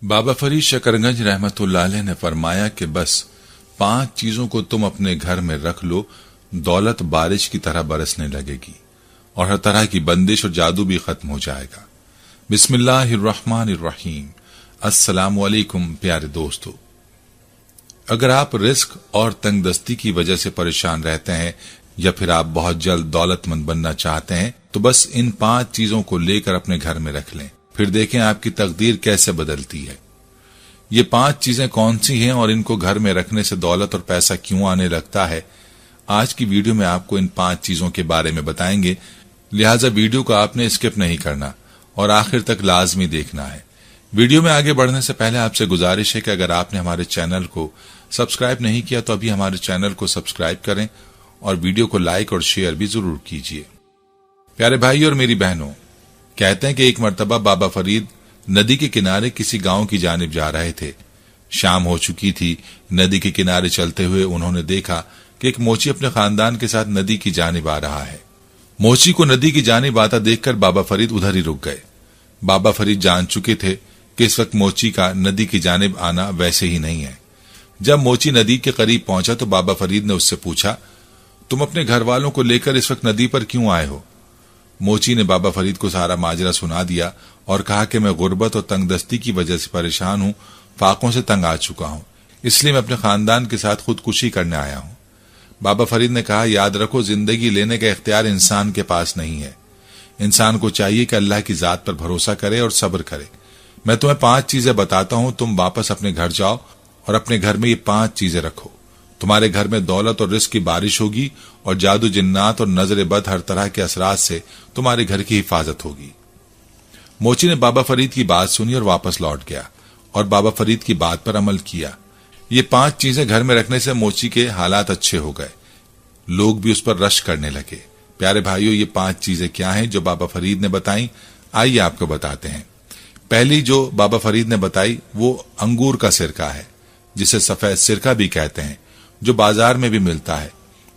बाबा फरीद शकरगंज रहमतुल्लाह अलैह ने फरमाया कि बस 5 चीजों को तुम अपने घर में रख लो, दौलत बारिश की तरह बरसने लगेगी और हर तरह की बंदिश और जादू भी खत्म हो जाएगा। बिस्मिल्लाहिर्रहमानिर्रहीम। अस्सलाम वालेकुम प्यारे दोस्तों, अगर आप रिस्क और तंगदस्ती की वजह से परेशान रहते हैं या फिर आप बहुत जल्द दौलतमंद बनना चाहते हैं तो बस इन 5 चीजों को लेकर अपने घर में रख लें, फिर देखें आपकी तकदीर कैसे बदलती है। ये 5 चीजें कौन सी हैं और इनको घर में रखने से दौलत और पैसा क्यों आने लगता है, आज की वीडियो में आपको इन 5 चीजों के बारे में बताएंगे। लिहाजा वीडियो को आपने स्किप नहीं करना और आखिर तक लाजमी देखना है। वीडियो में आगे बढ़ने से पहले आपसे गुजारिश है कि अगर आपने हमारे चैनल को सब्सक्राइब नहीं किया तो अभी हमारे चैनल को सब्सक्राइब करें और वीडियो को लाइक और शेयर भी जरूर कीजिए। प्यारे भाई और मेरी बहनों, कहते हैं कि एक मर्तबा बाबा फरीद नदी के किनारे किसी गांव की जानिब जा रहे थे। शाम हो चुकी थी। नदी के किनारे चलते हुए उन्होंने देखा कि एक मोची अपने खानदान के साथ नदी की जानिब आ रहा है। मोची को नदी की जानिब आता देखकर बाबा फरीद उधर ही रुक गए। बाबा फरीद जान चुके थे कि इस वक्त मोची का नदी की जानिब आना वैसे ही नहीं है। जब मोची नदी के करीब पहुंचा तो बाबा फरीद ने उससे पूछा, तुम अपने घर वालों को लेकर इस वक्त नदी पर क्यों आए हो? मोची ने बाबा फरीद को सारा माजरा सुना दिया और कहा कि मैं गुर्बत और तंगदस्ती की वजह से परेशान हूं, फाकों से तंग आ चुका हूं, इसलिए मैं अपने खानदान के साथ खुदकुशी करने आया हूं। बाबा फरीद ने कहा, याद रखो, जिंदगी लेने का इख्तियार इंसान के पास नहीं है। इंसान को चाहिए कि अल्लाह की जात पर भरोसा करे और सब्र करे। मैं तुम्हें 5 चीजें बताता हूं, तुम वापस अपने घर जाओ और अपने घर में ये 5 चीजें रखो। तुम्हारे घर में दौलत और रिस्क की बारिश होगी और जादू, जिन्नात और नजर बद हर तरह के असरात से तुम्हारे घर की हिफाजत होगी। मोची ने बाबा फरीद की बात सुनी और वापस लौट गया और बाबा फरीद की बात पर अमल किया। ये 5 चीजें घर में रखने से मोची के हालात अच्छे हो गए। लोग भी उस पर रश करने लगे। प्यारे भाइयों, ये 5 चीजें क्या हैं जो बाबा फरीद ने बताई? आइए आपको बताते हैं। पहली जो बाबा फरीद ने बताई वो अंगूर का सिरका है, जिसे सफेद सिरका भी कहते हैं, जो बाजार में भी मिलता है।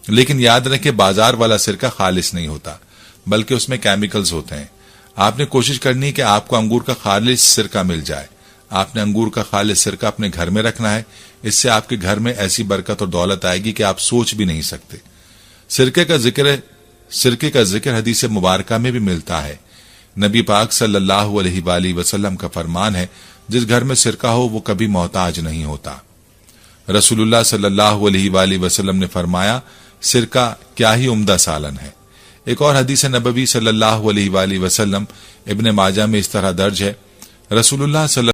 लेकिन याद रखें, बाजार वाला सिरका खालिस नहीं होता, बल्कि उसमें केमिकल्स होते हैं। आपने कोशिश करनी है कि आपको अंगूर का खालिस सिरका मिल जाए। आपने अंगूर का खालिस सिरका अपने घर में रखना है। इससे आपके घर में ऐसी बरकत और दौलत आएगी कि आप सोच भी नहीं सकते। सिरके का जिक्र हदीस मुबारका में भी मिलता है। नबी पाक सल्लल्लाहु अलैहि वसल्लम का फरमान है, जिस घर में सिरका हो वो कभी मोहताज नहीं होता। रसूलुल्लाह सल्लल्लाहु अलैहि वसल्लम ने फरमाया, सिरका क्या ही उम्दा सालन है। एक और हदीस नबवी सल्लल्लाहु अलैहि वसल्लम इब्ने माजा में इस तरह दर्ज है, रसूलुल्लाह